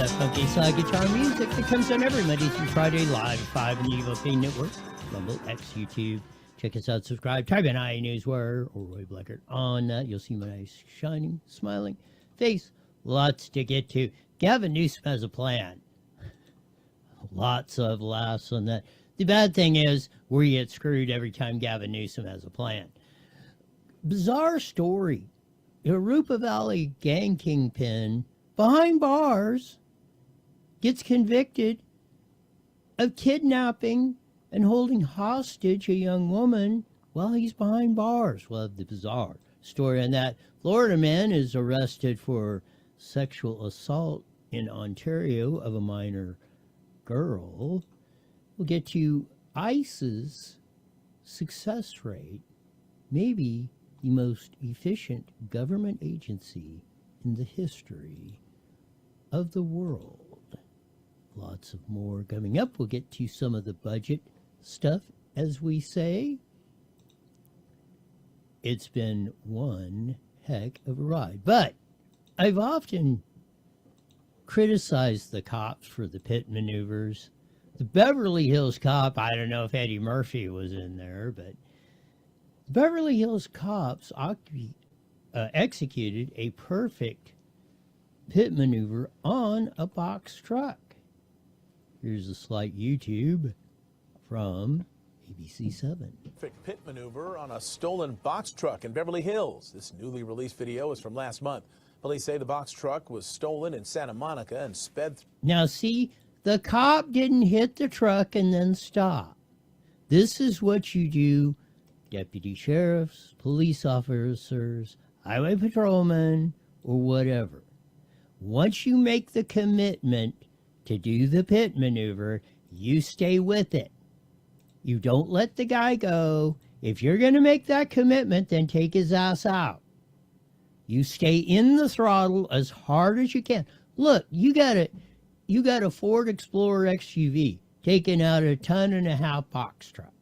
that funky slide guitar music that comes on every Monday through Friday live at 5 on the Evil Pain Network, Rumble, X, YouTube. Check us out, subscribe, type in iNewsWire or Roy Blackard on that. You'll see my nice, shining, smiling face. Lots to get to. Gavin Newsom has a plan. Lots of laughs on that. The bad thing is we get screwed every time Gavin Newsom has a plan. Bizarre story. A Rupa Valley gang kingpin behind bars gets convicted of kidnapping and holding hostage a young woman while he's behind bars. Well, the bizarre story on that. Florida man is arrested for sexual assault in Ontario of a minor girl. We'll get to ICE's success rate, maybe the most efficient government agency in the history of the world. Lots of more coming up. We'll get to some of the budget stuff, as we say. It's been one heck of a ride. But I've often criticized the cops for the pit maneuvers. The Beverly Hills cop, I don't know if Eddie Murphy was in there, but Beverly Hills cops executed a perfect pit maneuver on a box truck. Here's a slight YouTube from ABC7. Perfect pit maneuver on a stolen box truck in Beverly Hills. This newly released video is from last month. Police say the box truck was stolen in Santa Monica and sped. Now see, the cop didn't hit the truck and then stop. This is what you do. Deputy sheriffs, police officers, highway patrolmen, or whatever. Once you make the commitment to do the pit maneuver, you stay with it. You don't let the guy go. If you're going to make that commitment, then take his ass out. You stay in the throttle as hard as you can. Look, you got a Ford Explorer XUV taking out a 1.5 ton box truck.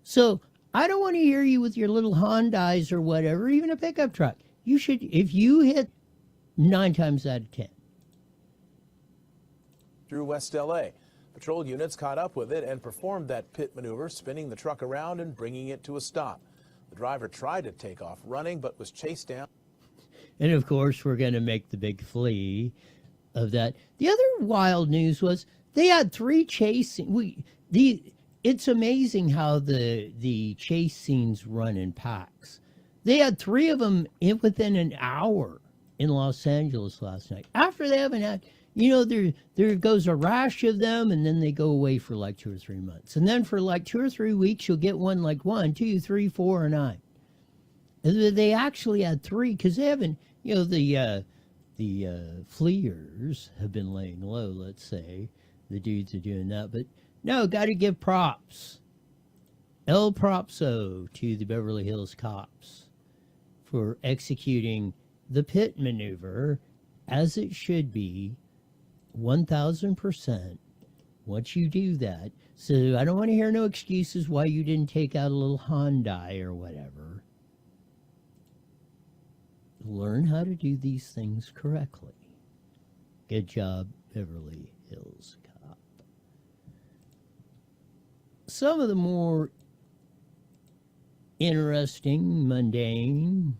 So I don't want to hear you with your little Hondas or whatever, even a pickup truck. You should, if you hit 9 times out of 10. Through West LA. Patrol units caught up with it and performed that pit maneuver, spinning the truck around and bringing it to a stop. The driver tried to take off running, but was chased down. And of course, we're going to make the big flea of that. The other wild news was they had 3 chasing. It's amazing how the chase scenes run in packs. They had 3 of them within an hour in Los Angeles last night. After they haven't had, there goes a rash of them, and then they go away for like 2 or 3 months. And then for like 2 or 3 weeks, you'll get one like 1, 2, 3, 4, or 9. And they actually had 3 because they haven't, the fleers have been laying low, let's say. The dudes are doing that, but no, got to give props. El propso to the Beverly Hills cops for executing the pit maneuver as it should be, 1,000%. Once you do that, so I don't want to hear no excuses why you didn't take out a little Hyundai or whatever. Learn how to do these things correctly. Good job, Beverly Hills cop. Some of the more interesting, mundane,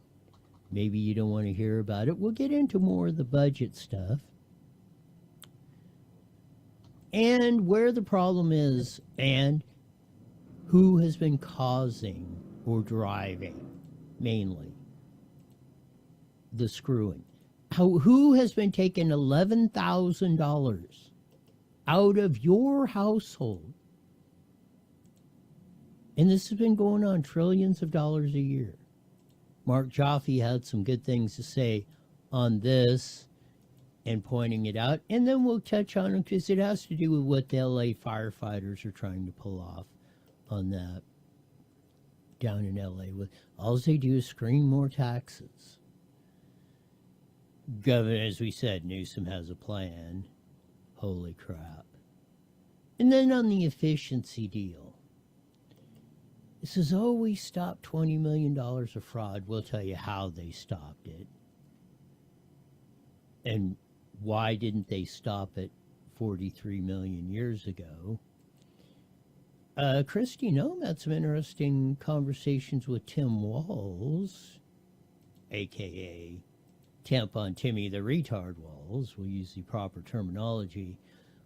maybe you don't want to hear about it. We'll get into more of the budget stuff and where the problem is and who has been causing or driving, mainly, the screwing. Who has been taking $11,000 out of your household? And this has been going on trillions of dollars a year. Mark Jaffe had some good things to say on this and pointing it out. And then we'll touch on it because it has to do with what the LA firefighters are trying to pull off on that down in LA. All they do is scream more taxes. Governor, as we said, Newsom has a plan. Holy crap. And then on the efficiency deal. It says, oh, we stopped $20 million of fraud. We'll tell you how they stopped it. And why didn't they stop it 43 million years ago? Christy Nome had some interesting conversations with Tim Walls, a.k.a. Tampon Timmy the Retard Walls. We'll use the proper terminology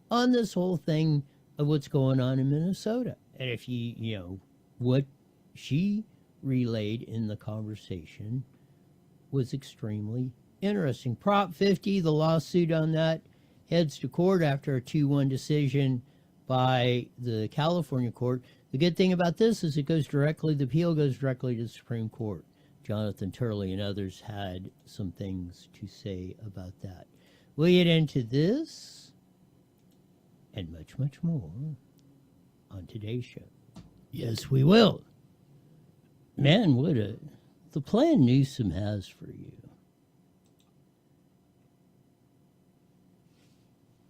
on this whole thing of what's going on in Minnesota. And if what she relayed in the conversation was extremely interesting. Prop 50, the lawsuit on that, heads to court after a 2-1 decision by the California court. The good thing about this is the appeal goes directly to the Supreme Court. Jonathan Turley and others had some things to say about that. We'll get into this and much, much more on today's show. Yes, we will. Man, the plan Newsom has for you.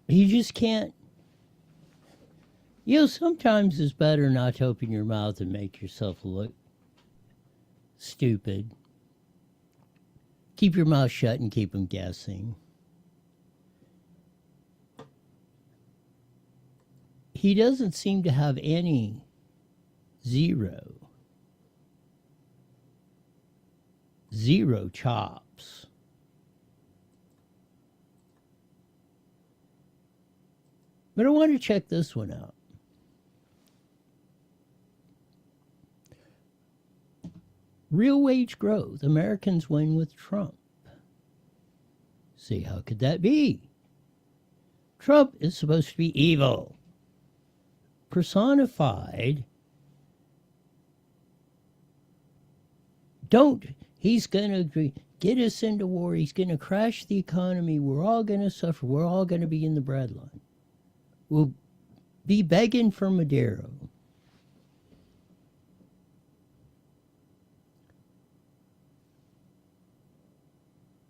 You just can't. Sometimes it's better not to open your mouth and make yourself look stupid. Keep your mouth shut and keep them guessing. He doesn't seem to have any zero chops. But I want to check this one out. Real wage growth. Americans win with Trump. See, how could that be? Trump is supposed to be evil, personified. He's going to get us into war. He's going to crash the economy. We're all going to suffer. We're all going to be in the breadline. We'll be begging for Madero.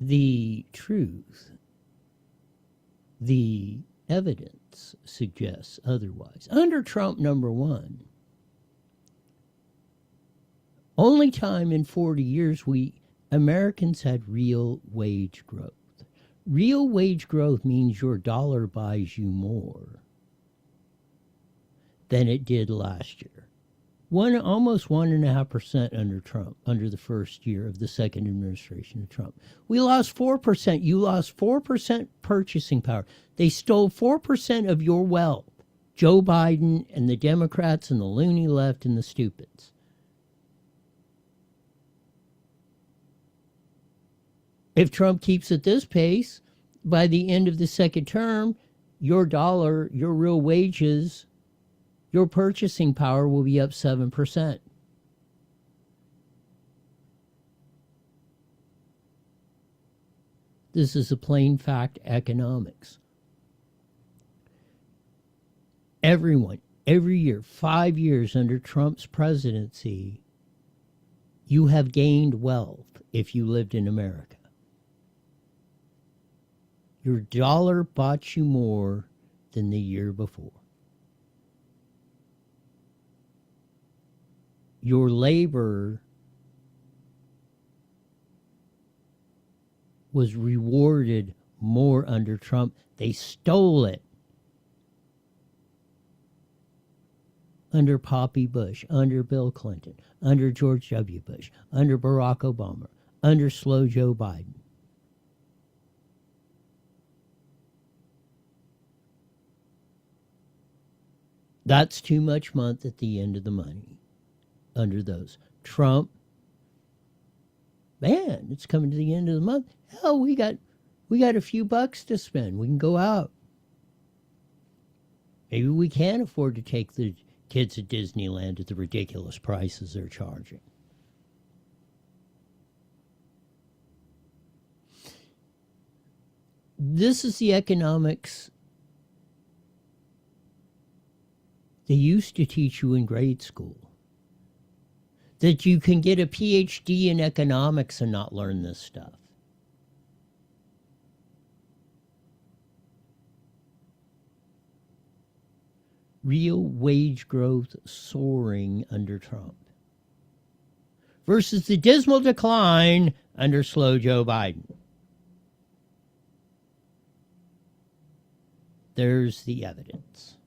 The truth, the evidence suggests otherwise. Under Trump, number one, only time in 40 years Americans had real wage growth. Real wage growth means your dollar buys you more than it did last year. Almost 1.5% under Trump, under the first year of the second administration of Trump. We lost 4%. You lost 4% purchasing power. They stole 4% of your wealth. Joe Biden and the Democrats and the loony left and the stupids. If Trump keeps at this pace, by the end of the second term, your dollar, your real wages, your purchasing power will be up 7%. This is a plain fact economics. Everyone, every year, 5 years under Trump's presidency, you have gained wealth if you lived in America. Your dollar bought you more than the year before. Your labor was rewarded more under Trump. They stole it under Poppy Bush, under Bill Clinton, under George W. Bush, under Barack Obama, under slow Joe Biden. That's too much month at the end of the money. Under those. Trump, man, it's coming to the end of the month. Hell, we got a few bucks to spend. We can go out. Maybe we can afford to take the kids to Disneyland at the ridiculous prices they're charging. This is the economics they used to teach you in grade school. That you can get a PhD in economics and not learn this stuff. Real wage growth soaring under Trump versus the dismal decline under slow Joe Biden. There's the evidence.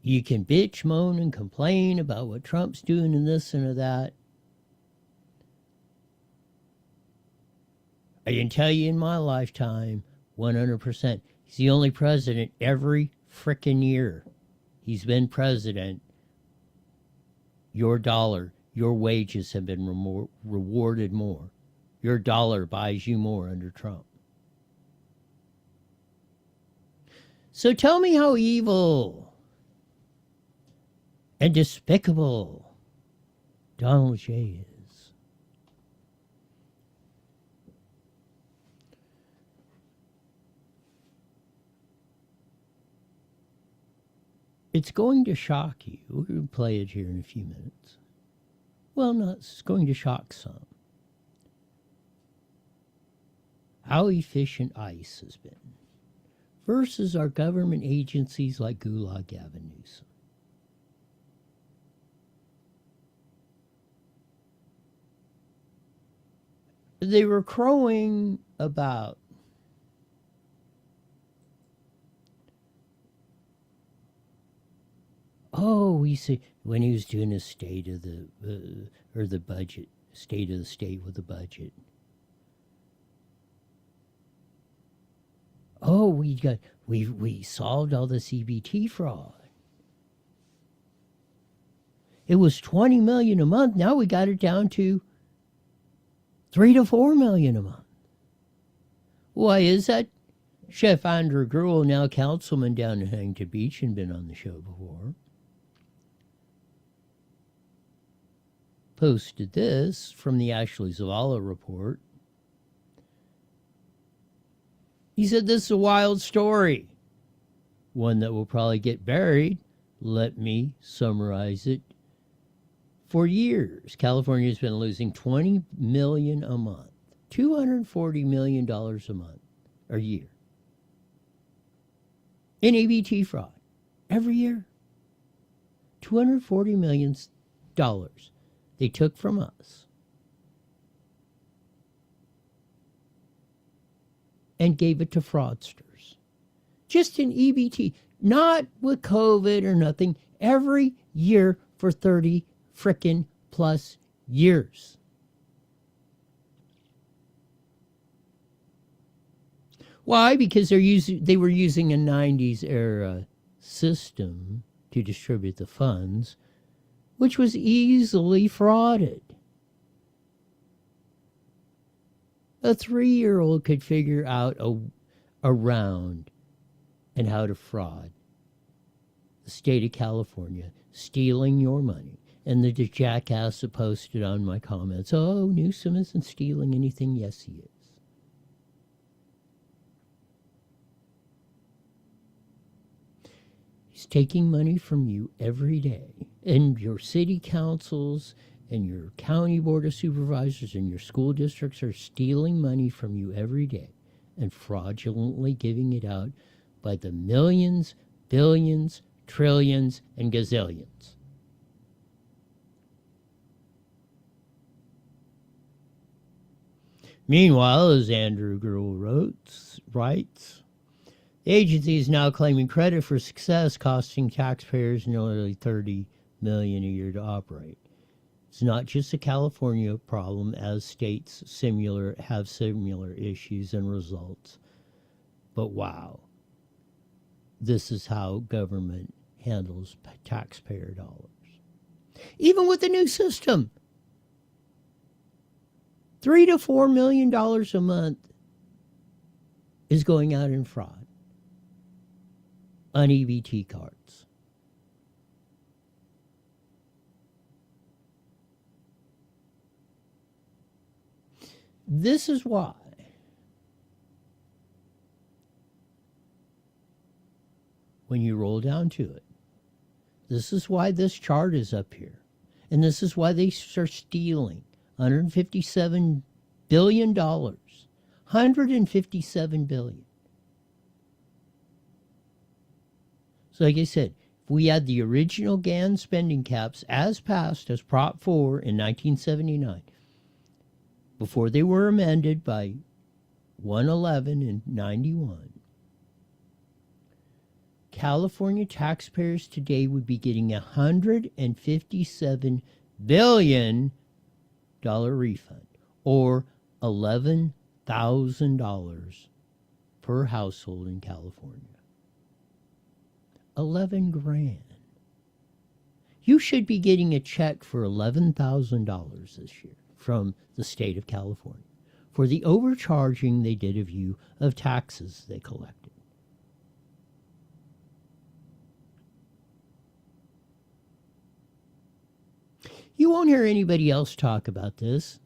You can bitch, moan, and complain about what Trump's doing and this and that. I can tell you in my lifetime, 100%, he's the only president every frickin' year he's been president. Your dollar, your wages have been rewarded more. Your dollar buys you more under Trump. So tell me how evil and despicable Donald J. is. It's going to shock you. We're going to play it here in a few minutes. Well, no, it's going to shock some. How efficient ICE has been versus our government agencies like Gulag Gavin Newsom. They were crowing about we see when he was doing his state of the budget, state of the state with the budget. Oh, we solved all this EBT fraud. It was $20 million a month. Now we got it down to $3 to $4 million a month. Why is that? Chef Andrew Gruel, now councilman down in Huntington Beach, and been on the show before, posted this from the Ashley Zavala report. He said, this is a wild story, one that will probably get buried. Let me summarize it. For years, California has been losing $20 million a month, $240 million a month, a year, in EBT fraud. Every year. $240 million they took from us and gave it to fraudsters. Just in EBT, not with COVID or nothing, every year for 30 frickin' plus years. Why? Because they were using a 90s era system to distribute the funds, which was easily frauded. A 3-year-old could figure out a round and how to fraud the state of California, stealing your money. And the jackass that posted on my comments, oh, Newsom isn't stealing anything. Yes, he is. He's taking money from you every day. And your city councils and your county board of supervisors and your school districts are stealing money from you every day and fraudulently giving it out by the millions, billions, trillions, and gazillions. Meanwhile, as Andrew Gruel writes, the agency is now claiming credit for success, costing taxpayers nearly $30 million a year to operate. It's not just a California problem, as states have similar issues and results. But wow, this is how government handles taxpayer dollars. Even with the new system, $3 to $4 million a month is going out in fraud on EBT cards. This is why when you roll down to it, this is why this chart is up here. And this is why they start stealing $157 billion. $157 billion. So like I said, if we had the original GAN spending caps as passed as Prop 4 in 1979, before they were amended by 111 in 91, California taxpayers today would be getting a $157 billion refund, or $11,000 per household in California. 11 grand. You should be getting a check for $11,000 this year from the state of California for the overcharging they did of you of taxes they collected. You won't hear anybody else talk about this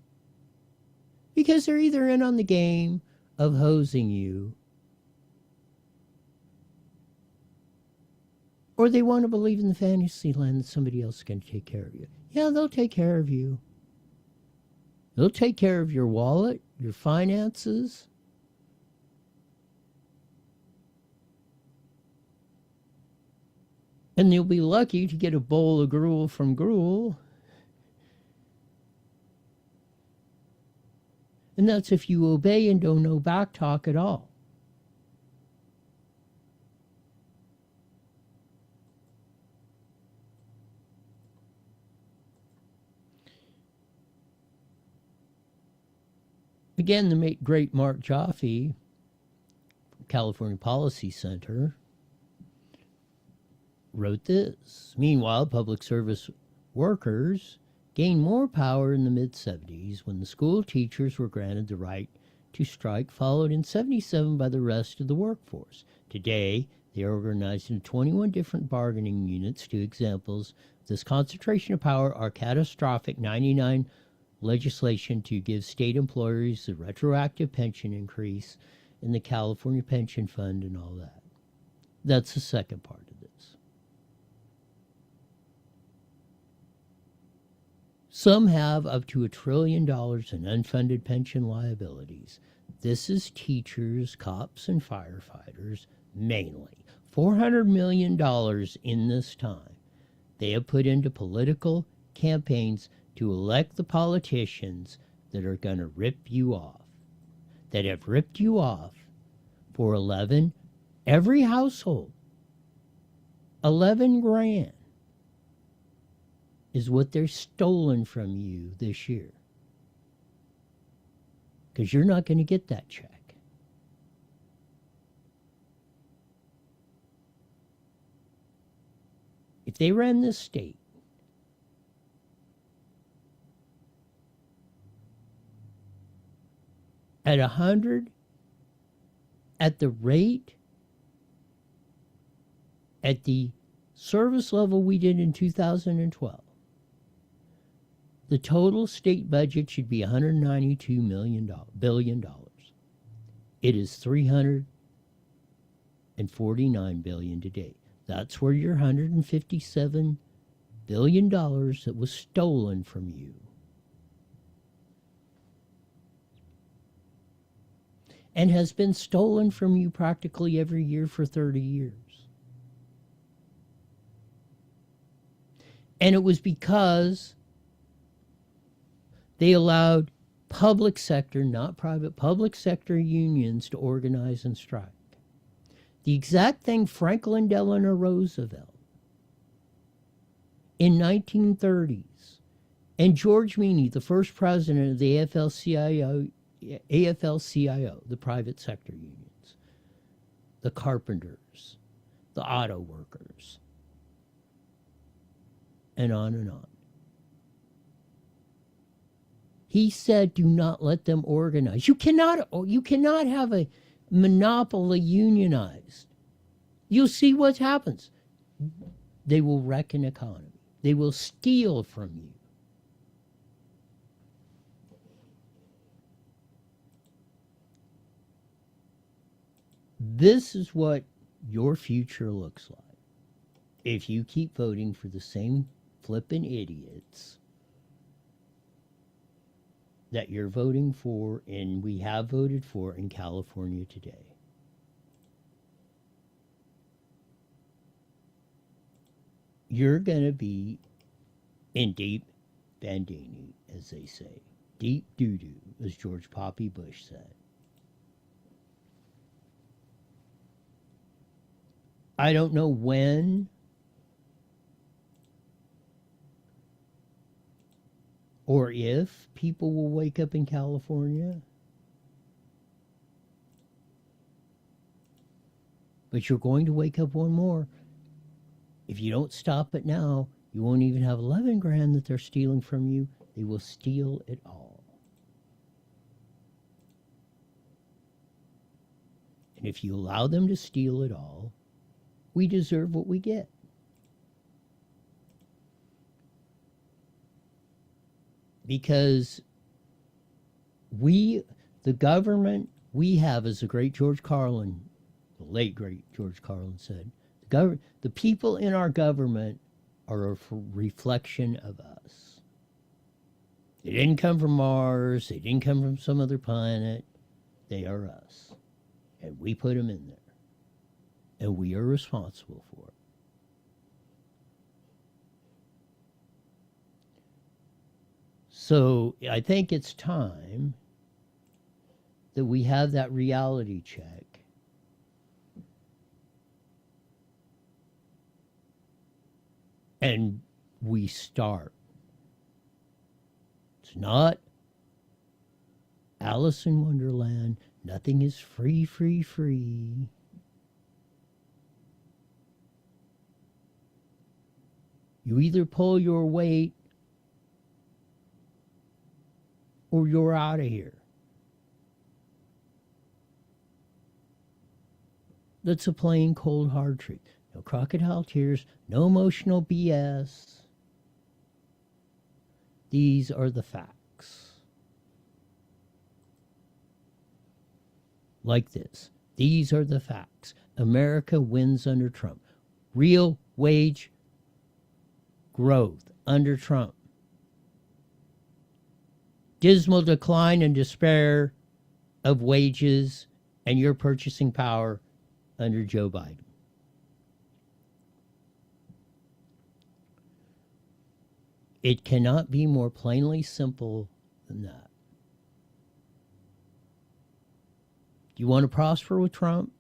because they're either in on the game of hosing you or they want to believe in the fantasy land that somebody else is going to take care of you. Yeah, they'll take care of you. They'll take care of your wallet, your finances. And you'll be lucky to get a bowl of gruel from Gruel. And that's if you obey and don't know back talk at all. Again, the great Mark Jaffe, California Policy Center, wrote this. Meanwhile, public service workers gained more power in the mid-'70s when the school teachers were granted the right to strike, followed in '77 by the rest of the workforce. Today, they are organized into 21 different bargaining units. Two examples of this concentration of power are catastrophic 99 legislation to give state employers the retroactive pension increase in the California Pension Fund and all that. That's the second part of this. Some have up to $1 trillion in unfunded pension liabilities. This is teachers, cops, and firefighters mainly. $400 million in this time they have put into political campaigns to elect the politicians that are going to rip you off, that have ripped you off for 11, every household, 11 grand is what they're stolen from you this year. Because you're not going to get that check. If they ran this state, at 100, at the rate, at the service level we did in 2012, the total state budget should be $192 billion. It is $349 billion today. That's where your $157 billion that was stolen from you. And has been stolen from you practically every year for 30 years. And it was because they allowed public sector, not private, public sector unions to organize and strike. The exact thing Franklin Delano Roosevelt in 1930s and George Meany, the first president of the AFL-CIO, the private sector unions, the carpenters, the auto workers, and on and on. He said, do not let them organize. You cannot have a monopoly unionized. You'll see what happens. They will wreck an economy. They will steal from you. This is what your future looks like if you keep voting for the same flippin' idiots that you're voting for and we have voted for in California today. You're going to be in deep bandini, as they say. Deep doo-doo, as George Poppy Bush said. I don't know when or if people will wake up in California. But you're going to wake up one more. If you don't stop it now, you won't even have 11 grand that they're stealing from you. They will steal it all. And if you allow them to steal it all, we deserve what we get. Because the government we have, as the great George Carlin, the late great George Carlin said, the people in our government are a reflection of us. They didn't come from Mars. They didn't come from some other planet. They are us. And we put them in there. And we are responsible for it. So I think it's time that we have that reality check. And we start. It's not Alice in Wonderland. Nothing is free, free, free. You either pull your weight or you're out of here. That's a plain, cold, hard truth. No crocodile tears, no emotional BS. These are the facts. Like this. These are the facts. America wins under Trump. Real wage growth under Trump. Dismal decline and despair of wages and your purchasing power under Joe Biden. It cannot be more plainly simple than that. Do you want to prosper with Trump?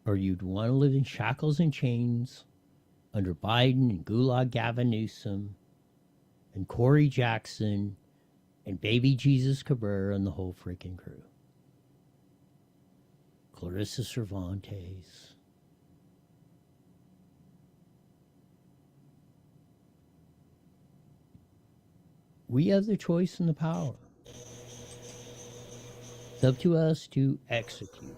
Or you'd want to live in shackles and chains under Biden and Gulag Gavin Newsom and Corey Jackson and Baby Jesus Cabrera and the whole freaking crew? Clarissa Cervantes. We have the choice and the power. It's up to us to execute.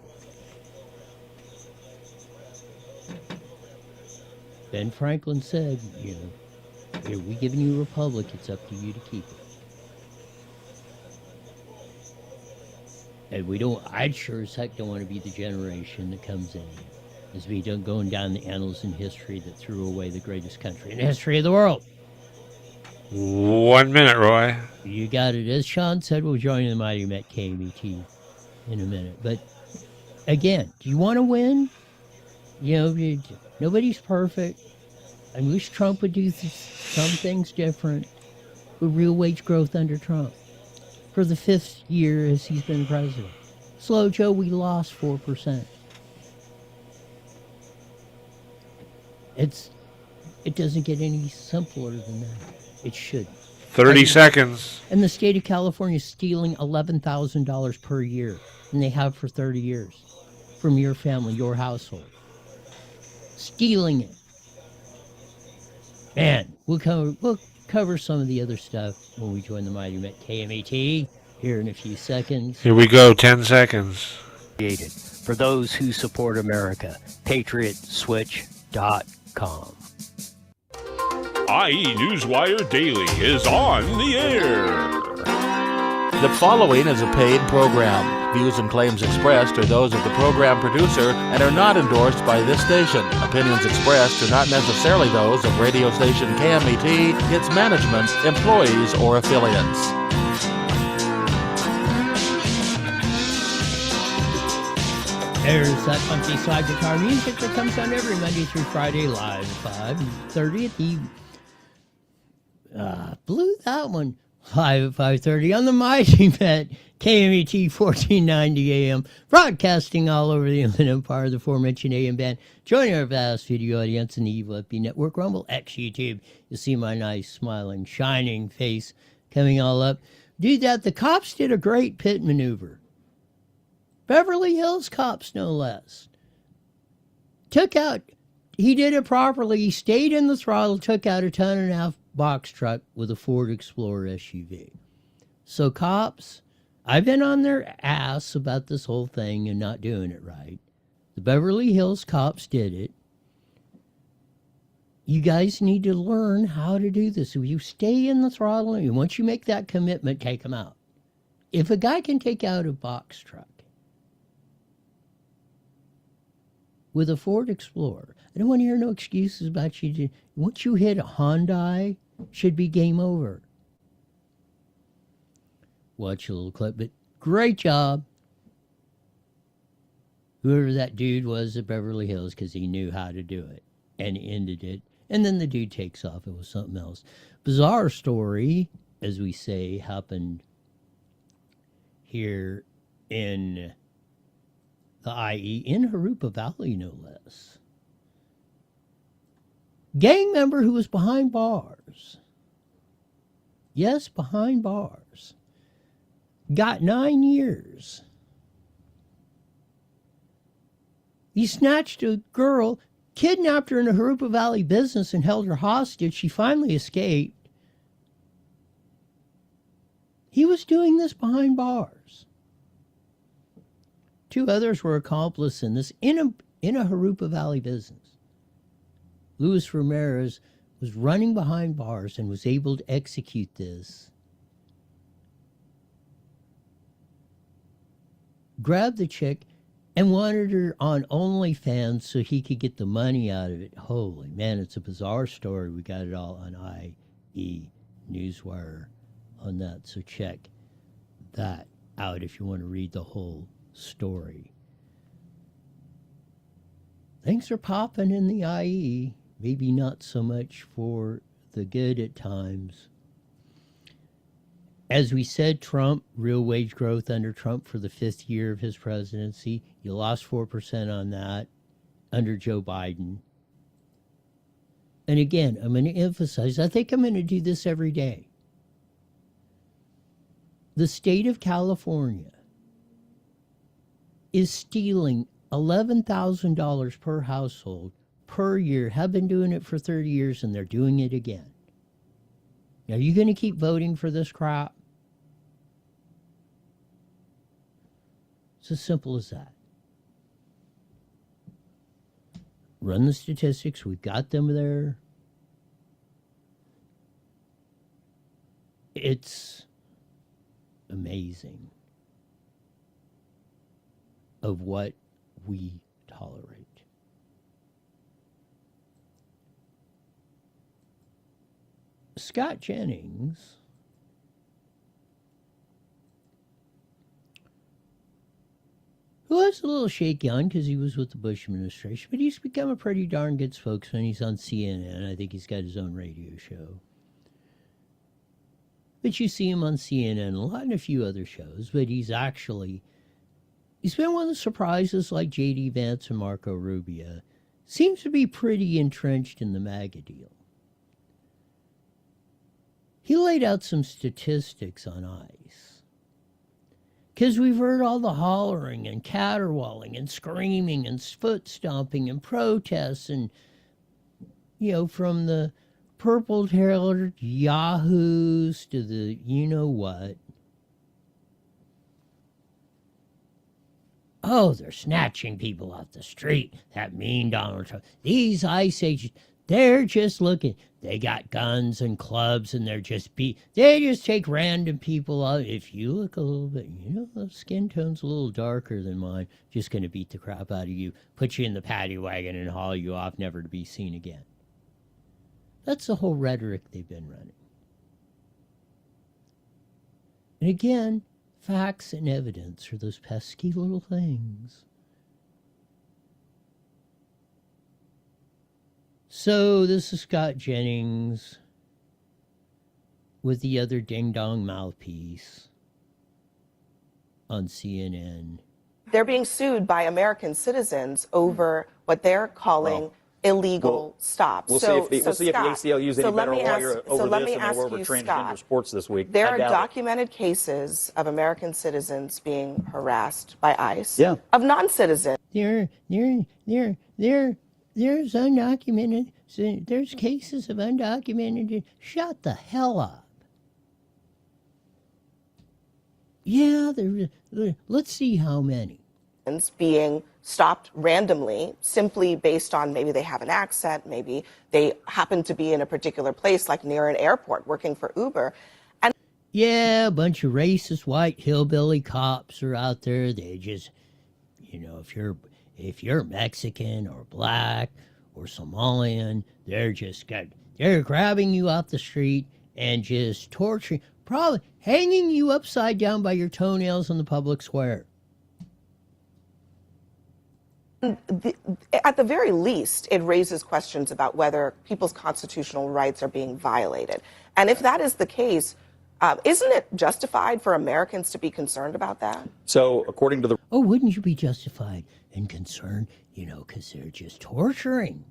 Ben Franklin said, here we giving you a republic, it's up to you to keep it. And I sure as heck don't want to be the generation that comes in as we done going down the annals in history that threw away the greatest country in the history of the world. 1 minute, Roy. You got it. As Sean said, we'll join the Mighty Met KMET in a minute. But again, do you want to win? Nobody's perfect. I wish Trump would do some things different with real wage growth under Trump. For the 5th year as he's been president. Slow Joe, we lost 4%. It doesn't get any simpler than that. It should. 30 seconds. And the state of California is stealing $11,000 per year, and they have for 30 years from your family, your household. Stealing it. Man, we'll cover some of the other stuff when we join the Mighty Met KMET here in a few seconds. Here we go, 10 seconds. For those who support America, PatriotSwitch.com. IE Newswire Daily is on the air. The following is a paid program. Views and claims expressed are those of the program producer and are not endorsed by this station. Opinions expressed are not necessarily those of radio station KMET, its management, employees, or affiliates. There's that funky slide guitar music that comes on every Monday through Friday live at 5:30 at the blew that one. Live at 5:30 on the Mighty Met, KMET 1490 AM, broadcasting all over the Inland Empire, the aforementioned AM band. Joining our vast video audience in the Evil FB Network, Rumble X YouTube. You'll see my nice, smiling, shining face coming all up. Dude, the cops did a great pit maneuver. Beverly Hills cops, no less. He did it properly. He stayed in the throttle, took out a 1.5-ton box truck with a Ford Explorer SUV. So cops, I've been on their ass about this whole thing and not doing it right. The Beverly Hills cops did it. You guys need to learn how to do this. If you stay in the throttle, and once you make that commitment, take them out. If a guy can take out a box truck with a Ford Explorer, I don't want to hear no excuses about you. Once you hit a Hyundai, should be game over. Watch a little clip, but great job. Whoever that dude was at Beverly Hills, because he knew how to do it and ended it. And then the dude takes off. It was something else. Bizarre story, as we say, happened here in the IE, in Harupa Valley, no less. Gang member who was behind bars. Yes, behind bars. Got 9 years. He snatched a girl, kidnapped her in a Harupa Valley business and held her hostage. She finally escaped. He was doing this behind bars. 2 others were accomplices in this in a Harupa Valley business. Luis Ramirez was running behind bars and was able to execute this. Grabbed the chick and wanted her on OnlyFans so he could get the money out of it. Holy man, it's a bizarre story. We got it all on IE Newswire on that. So check that out if you want to read the whole story. Things are popping in the IE. Maybe not so much for the good at times. As we said, Trump, real wage growth under Trump for the 5th year of his presidency. You lost 4% on that under Joe Biden. And again, I'm going to emphasize, I think I'm going to do this every day. The state of California is stealing $11,000 per household per year, have been doing it for 30 years, and they're doing it again. Now, are you going to keep voting for this crap? It's as simple as that. Run the statistics. We've got them there. It's amazing of what we tolerate. Scott Jennings who was a little shaky on because he was with the Bush administration, but he's become a pretty darn good spokesman. He's on CNN. I think he's got his own radio show. But you see him on CNN a lot and a few other shows, but he's been one of the surprises like J.D. Vance and Marco Rubio. Seems to be pretty entrenched in the MAGA deal. He laid out some statistics on ICE. Because we've heard all the hollering and caterwauling and screaming and foot stomping and protests and, from the purple-haired yahoos to the you-know-what. Oh, they're snatching people off the street. That mean Donald Trump. These ICE agents, they're just looking. They got guns and clubs, and they just take random people out. If you look a little bit, the skin tone's a little darker than mine, just going to beat the crap out of you, put you in the paddy wagon, and haul you off, never to be seen again. That's the whole rhetoric they've been running. And again, facts and evidence are those pesky little things. So this is Scott Jennings with the other ding-dong mouthpiece on CNN. They're being sued by American citizens over what they're calling illegal stops. We'll see if the ACLU is any better lawyer over this than they were over transgender sports this week. There are documented cases of American citizens being harassed by ICE. Yeah. Of non-citizens. There's undocumented. There's cases of undocumented. Shut the hell up. Yeah, let's see how many. Being stopped randomly simply based on maybe they have an accent, maybe they happen to be in a particular place like near an airport working for Uber. And yeah, a bunch of racist white hillbilly cops are out there. They just, if you're Mexican or black or Somalian, they're grabbing you off the street and just torturing, probably hanging you upside down by your toenails in the public square. At the very least, it raises questions about whether people's constitutional rights are being violated. And if that is the case, isn't it justified for Americans to be concerned about that? So, according to the... Oh, wouldn't you be justified and concerned, because they're just torturing.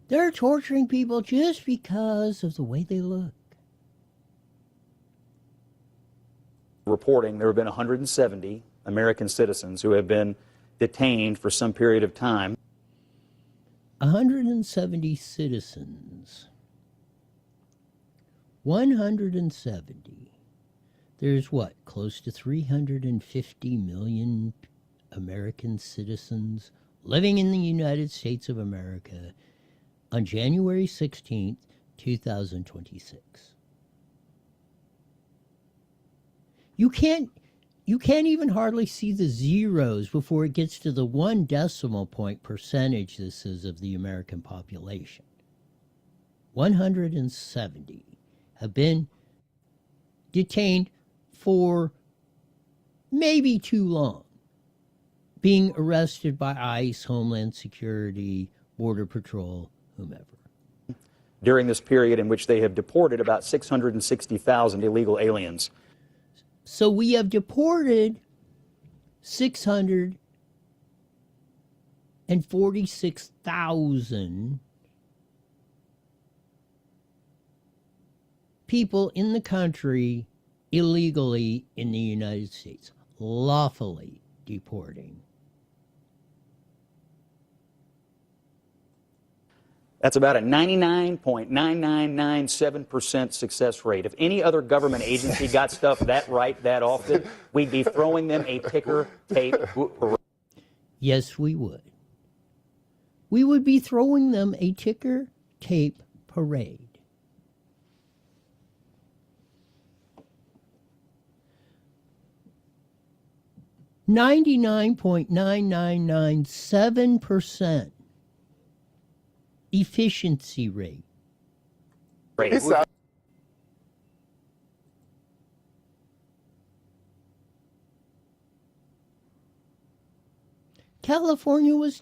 They're torturing people just because of the way they look. Reporting, there have been 170 American citizens who have been detained for some period of time. 170 citizens. 170. There's what? Close to 350 million American citizens living in the United States of America on January 16th, 2026. You can't even hardly see the zeros before it gets to the 1 decimal point percentage this is of the American population. 170 have been detained for maybe too long, being arrested by ICE, Homeland Security, Border Patrol, whomever. During this period in which they have deported about 660,000 illegal aliens. So we have deported 646,000 people in the country illegally in the United States, lawfully deporting. That's about a 99.9997% success rate. If any other government agency got stuff that right that often, we'd be throwing them a ticker tape parade. Yes, we would. We would be throwing them a ticker tape parade. $99.9997% efficiency rate. California was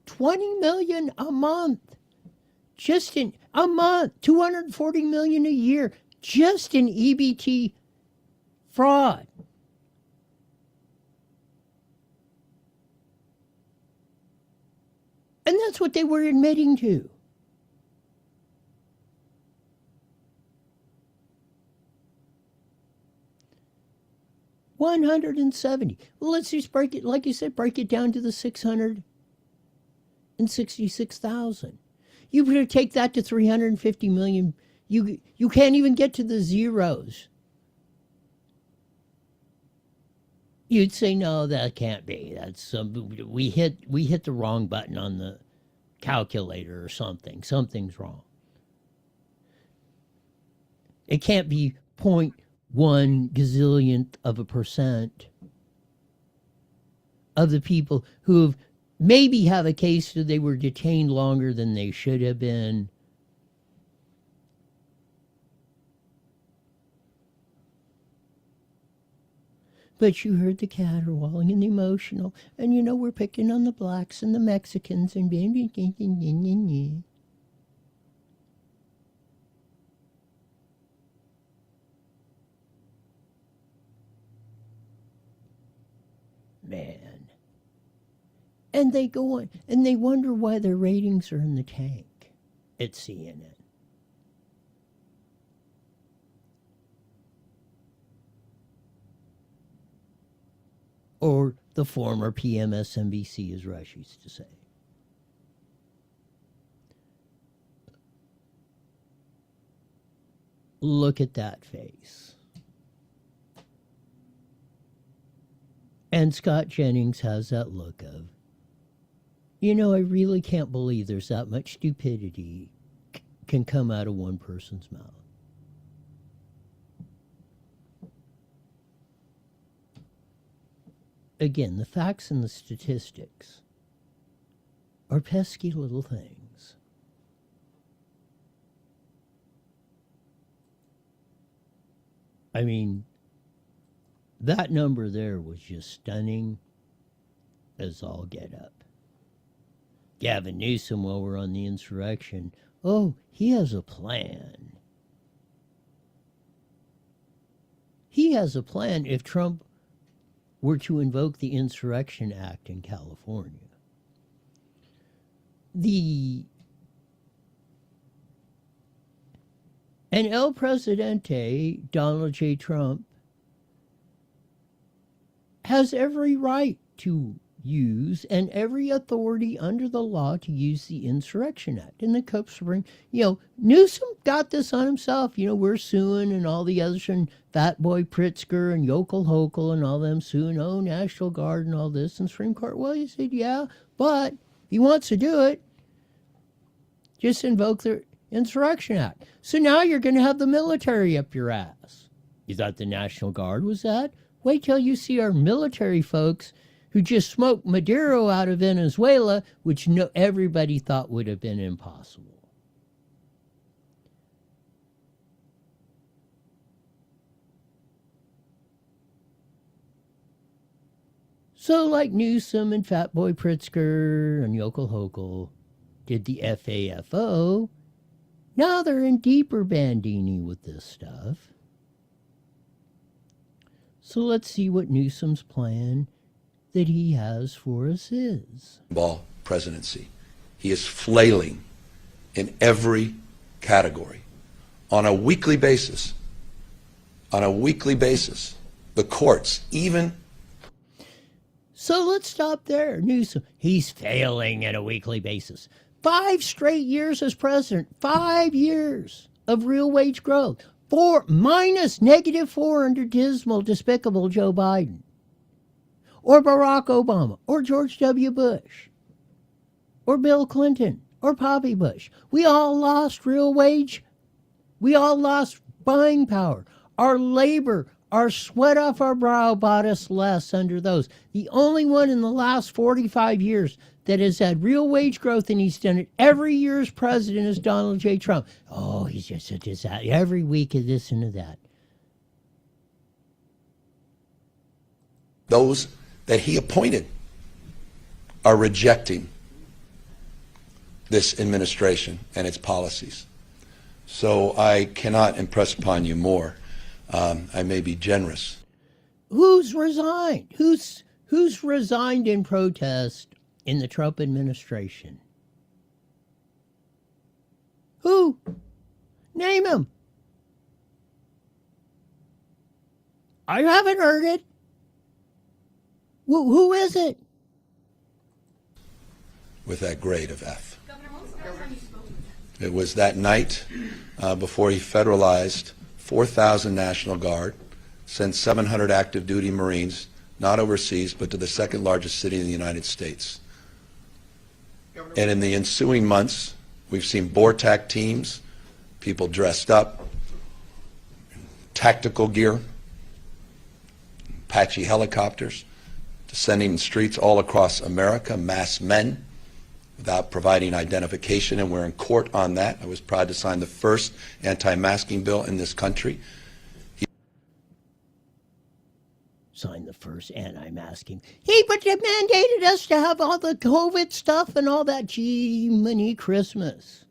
20 million a month. Just in a month, 240 million a year, just in EBT fraud. And that's what they were admitting to. $170. Well, let's just break it, like you said, break it down to the 666,000. You better take that to 350 million. You can't even get to the zeros. You'd say, no, that can't be. That's we hit the wrong button on the calculator or something. Something's wrong. It can't be 0.1 gazillionth of a percent of the people who have maybe have a case that they were detained longer than they should have been. But you heard the caterwauling and the emotional, and we're picking on the blacks and the Mexicans and And they go on, and they wonder why their ratings are in the tank at CNN. Or the former PMSNBC, as Rush used to say. Look at that face. And Scott Jennings has that look of, you know, I really can't believe there's that much stupidity can come out of one person's mouth. Again, the facts and the statistics are pesky little things. I mean, that number there was just stunning as all get up. Gavin Newsom, while we're on the insurrection, oh, he has a plan. He has a plan if Trump were to invoke the Insurrection Act in California. And El Presidente, Donald J. Trump, has every right to use and every authority under the law to use the Insurrection Act. And the Cook Supreme, Newsom got this on himself. We're suing and all the others, and Fat Boy Pritzker and Yokel Hokel and all them suing, National Guard and all this. And Supreme Court, well, he said, yeah, but he wants to do it. Just invoke the Insurrection Act. So now you're going to have the military up your ass. You thought the National Guard was that? Wait till you see our military folks who just smoked Maduro out of Venezuela, which everybody thought would have been impossible. So like Newsom and Fatboy Pritzker and Yokel Hokel did the FAFO, now they're in deeper bandini with this stuff. So let's see what Newsom's plan that he has for us is. Ball presidency. He is flailing in every category on a weekly basis. On a weekly basis. The courts, even. So let's stop there. Newsom, he's failing on a weekly basis. 5 straight years as president, 5 years of real wage growth. -4 under dismal, despicable Joe Biden. Or Barack Obama, or George W. Bush, or Bill Clinton, or Bobby Bush. We all lost real wage. We all lost buying power. Our labor, our sweat off our brow bought us less under those. The only one in the last 45 years that has had real wage growth, and he's done it every year as president, is Donald J. Trump. Oh, he's just a disaster. Every week of this and of that. Those that he appointed are rejecting this administration and its policies. So I cannot impress upon you more. I may be generous. Who's resigned? Who's resigned in protest in the Trump administration? Who? Name him. I haven't heard it. Who is it? With that grade of F. It was that night before he federalized 4,000 National Guard, sent 700 active duty Marines, not overseas, but to the second largest city in the United States. And in the ensuing months, we've seen BORTAC teams, people dressed up, tactical gear, Apache helicopters, descending streets all across America, masked men, without providing identification, and we're in court on that. I was proud to sign the first anti-masking bill in this country. Signed the first anti-masking. But they mandated us to have all the COVID stuff and all that. Gee, many Christmas.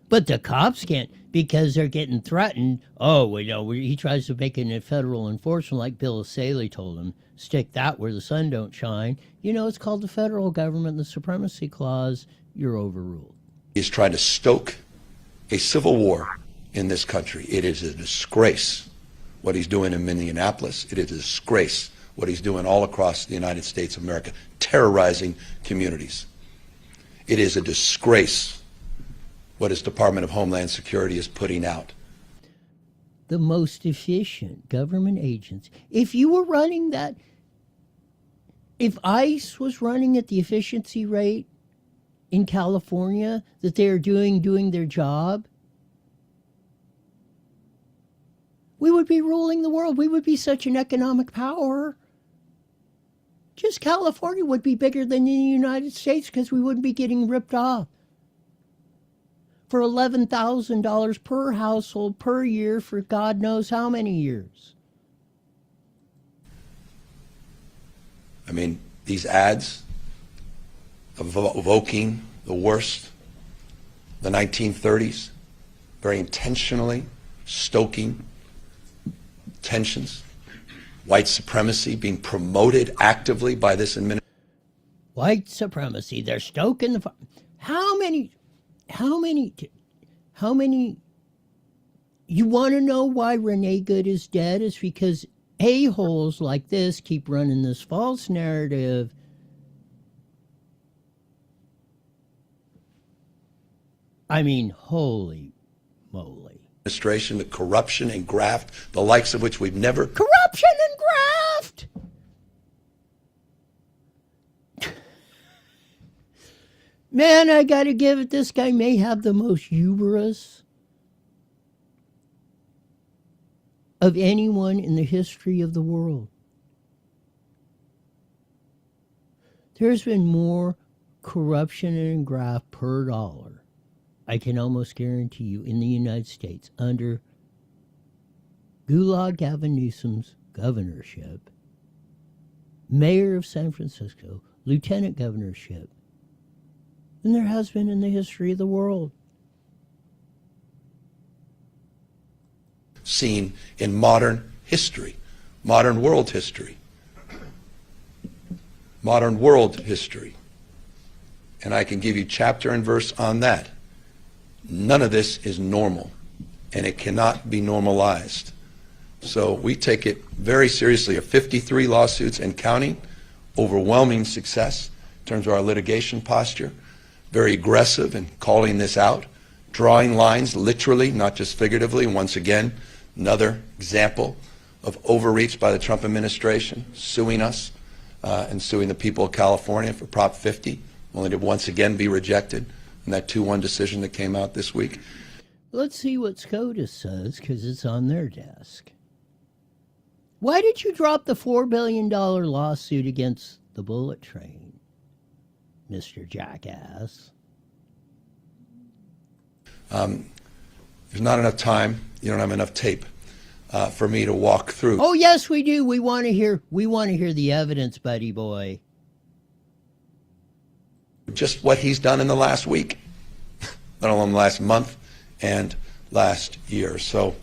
But the cops can't, because they're getting threatened. Oh, he tries to make it a federal enforcement, like Bill Saley told him stick that where the sun don't shine. You know, it's called the federal government, the supremacy clause. You're overruled. He's trying to stoke a civil war in this country. It is a disgrace what he's doing in Minneapolis. It is a disgrace what he's doing all across the United States of America, terrorizing communities. It is a disgrace what his Department of Homeland Security is putting out. The most efficient government agency. If you were running that, if ICE was running at the efficiency rate in California that they're doing their job, we would be ruling the world. We would be such an economic power. Just California would be bigger than the United States because we wouldn't be getting ripped off for $11,000 per household per year for God knows how many years. I mean, these ads evoking the worst, the 1930s, very intentionally stoking tensions, white supremacy being promoted actively by this administration. White supremacy, they're stoking the fire. How many, you want to know why Renee Good is dead? Is because a-holes like this keep running this false narrative. I mean, holy moly. Administration, the corruption and graft, the likes of which we've never. Corruption and graft! Man, I gotta give it, this guy may have the most hubris of anyone in the history of the world. There's been more corruption and graft per dollar, I can almost guarantee you, in the United States under Gulag Gavin Newsom's governorship, mayor of San Francisco, lieutenant governorship, than there has been in the history of the world. Seen in modern history, modern world history. Modern world history. And I can give you chapter and verse on that. None of this is normal, and it cannot be normalized. So we take it very seriously. 53 lawsuits and counting, overwhelming success in terms of our litigation posture, very aggressive in calling this out, drawing lines literally, not just figuratively. And once again, another example of overreach by the Trump administration, suing us and suing the people of California for Prop 50, only to once again be rejected in that 2-1 decision that came out this week. Let's see what SCOTUS says, because it's on their desk. Why did you drop the $4 billion lawsuit against the bullet train, Mr. Jackass? There's not enough time. You don't have enough tape for me to walk through. Oh, yes, we do. We want to hear the evidence, buddy boy. Just what he's done in the last week, let alone the last month and last year. So,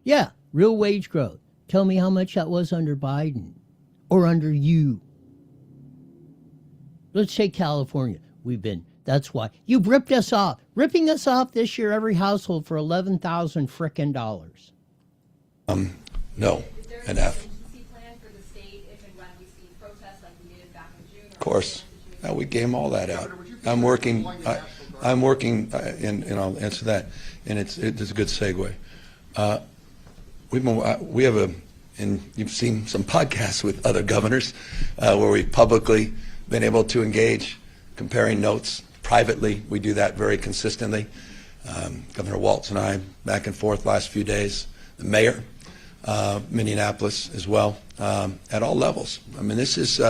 yeah, real wage growth. Tell me how much that was under Biden or under you. Let's take California. That's why. You've ripped us off. Ripping us off this year, every household for $11,000 frickin' dollars. No, an F. Of course. We gave all that out. I'm working, and I'll answer that, and it's a good segue. We have and you've seen some podcasts with other governors where we've publicly been able to engage, comparing notes. Privately, we do that very consistently. Governor Walz and I, back and forth last few days. The mayor, Minneapolis as well, at all levels. I mean, this is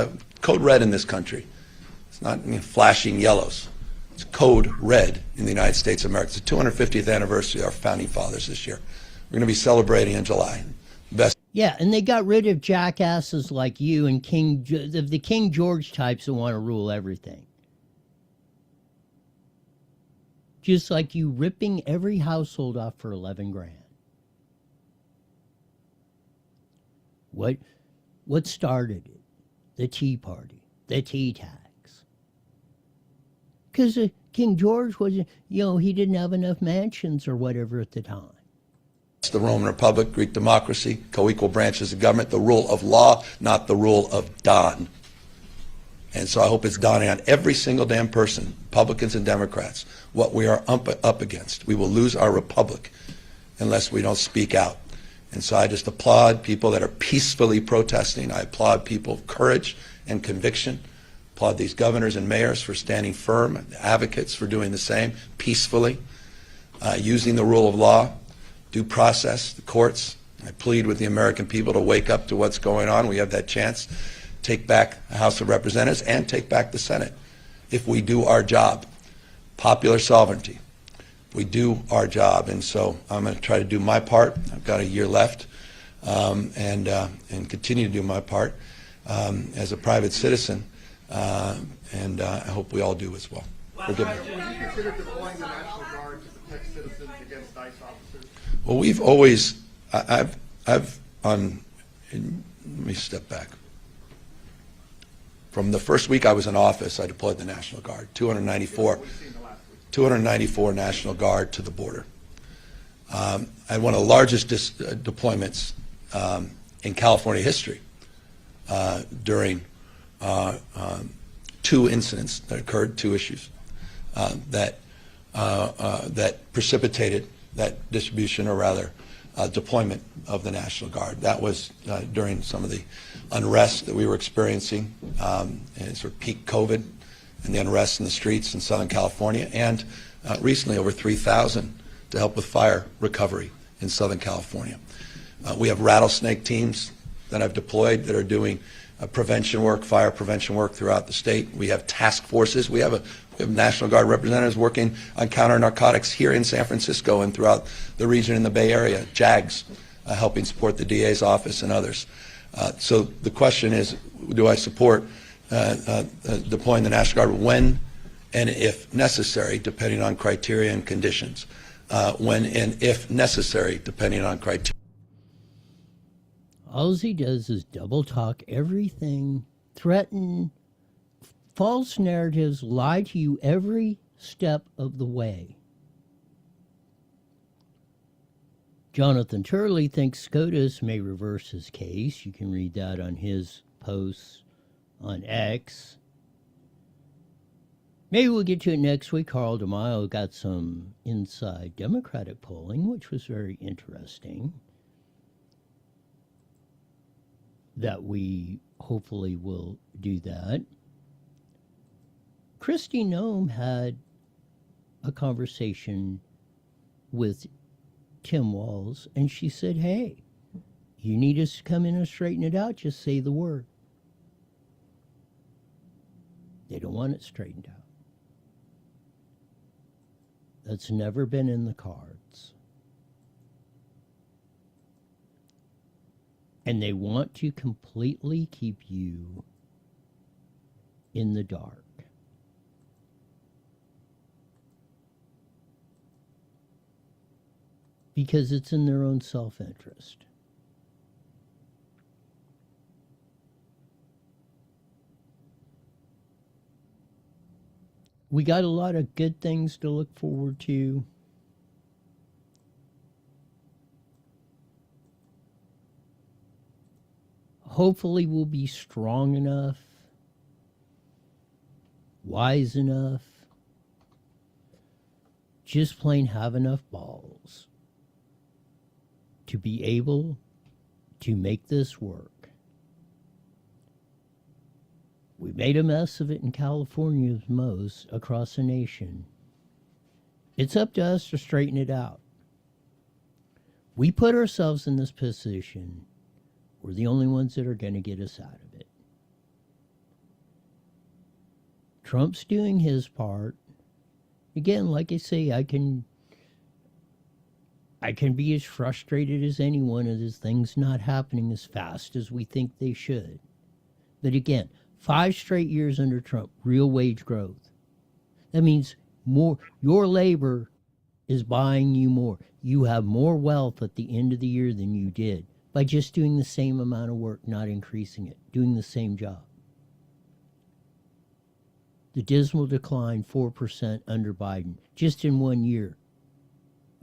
code red in this country. It's not flashing yellows. It's code red in the United States of America. It's the 250th anniversary of our founding fathers this year. We're going to be celebrating in July. Best. Yeah, and they got rid of jackasses like you and the King George types that want to rule everything. Just like you ripping every household off for $11,000. What? What started it? The Tea Party, the tea tax. Because King George wasn't, he didn't have enough mansions or whatever at the time. It's the Roman Republic, Greek democracy, co-equal branches of government, the rule of law, not the rule of Don. And so I hope it's dawning on every single damn person, Republicans and Democrats, what we are up against. We will lose our republic unless we don't speak out. And so I just applaud people that are peacefully protesting. I applaud people of courage and conviction. Applaud these governors and mayors for standing firm, advocates for doing the same peacefully, using the rule of law, due process, the courts. I plead with the American people to wake up to what's going on. We have that chance. Take back the House of Representatives and take back the Senate if we do our job. Popular sovereignty. We do our job, and so I'm going to try to do my part. I've got a year left, and continue to do my part as a private citizen, and I hope we all do as well. Forgive me. Have you considered deploying the National Guard to protect citizens against ICE officers? Well, we've always, let me step back. From the first week I was in office, I deployed the National Guard, 294 National Guard to the border. I had one of the largest deployments in California history during two incidents that occurred, two issues that precipitated that distribution, or rather deployment of the National Guard. That was during some of the unrest that we were experiencing in sort of peak COVID and the unrest in the streets in Southern California, and recently over 3,000 to help with fire recovery in Southern California. We have rattlesnake teams that I've deployed that are doing prevention work, fire prevention work throughout the state. We have task forces. We have National Guard representatives working on counter-narcotics here in San Francisco and throughout the region in the Bay Area, JAGs, helping support the DA's office and others. So the question is, do I support deploying the National Guard when and if necessary, depending on criteria and conditions? When and if necessary, depending on criteria. All he does is double talk everything, threaten, false narratives, lie to you every step of the way. Jonathan Turley thinks SCOTUS may reverse his case. You can read that on his posts on X. Maybe we'll get to it next week. Carl DeMaio got some inside Democratic polling, which was very interesting, that we hopefully will do that. Kristi Noem had a conversation with Tim Walz, and she said, hey, you need us to come in and straighten it out, just say the word. They don't want it straightened out. That's never been in the cards. And they want to completely keep you in the dark. Because it's in their own self-interest. We got a lot of good things to look forward to. Hopefully we'll be strong enough, wise enough, just plain have enough balls to be able to make this work. We made a mess of it in California, as most across the nation. It's up to us to straighten it out. We put ourselves in this position. We're the only ones that are going to get us out of it. Trump's doing his part. Again, like I say, I can be as frustrated as anyone as things not happening as fast as we think they should. But again, 5 straight years under Trump, real wage growth. That means more. Your labor is buying you more. You have more wealth at the end of the year than you did by just doing the same amount of work, not increasing it, doing the same job. The dismal decline, 4% under Biden, just in 1 year,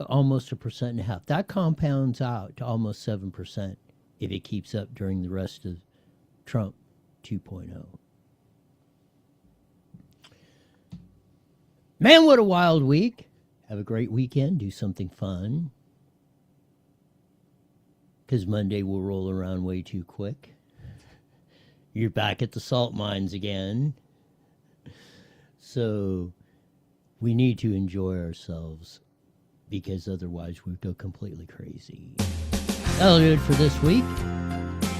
almost 1.5%. That compounds out to almost 7% if it keeps up during the rest of Trump 2.0. Man, what a wild week. Have a great weekend. Do something fun. Because Monday will roll around way too quick. You're back at the salt mines again. So we need to enjoy ourselves because otherwise we'd go completely crazy. That'll do it for this week.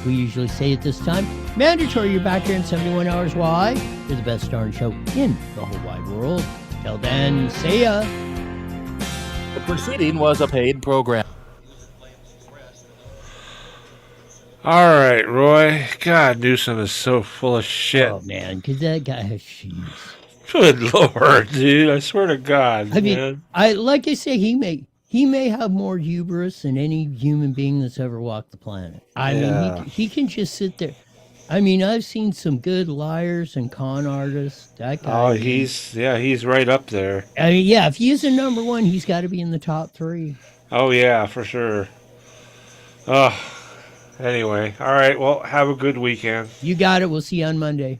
We usually say at this time, mandatory, you're back here in 71 hours. Why? You're the best darn show in the whole wide world. Till then, see ya. The preceding was a paid program. All right, Roy. God, Newsom is so full of shit. Oh, man, because that guy has shoes. Good Lord, dude. I swear to God, I mean, man. like I say, he may have more hubris than any human being that's ever walked the planet. I mean, he can just sit there. I mean, I've seen some good liars and con artists. That guy. Oh, he's right up there. I mean, yeah, if he's a number one, he's got to be in the top 3. Oh, yeah, for sure. Anyway, all right, well, have a good weekend. You got it. We'll see you on Monday.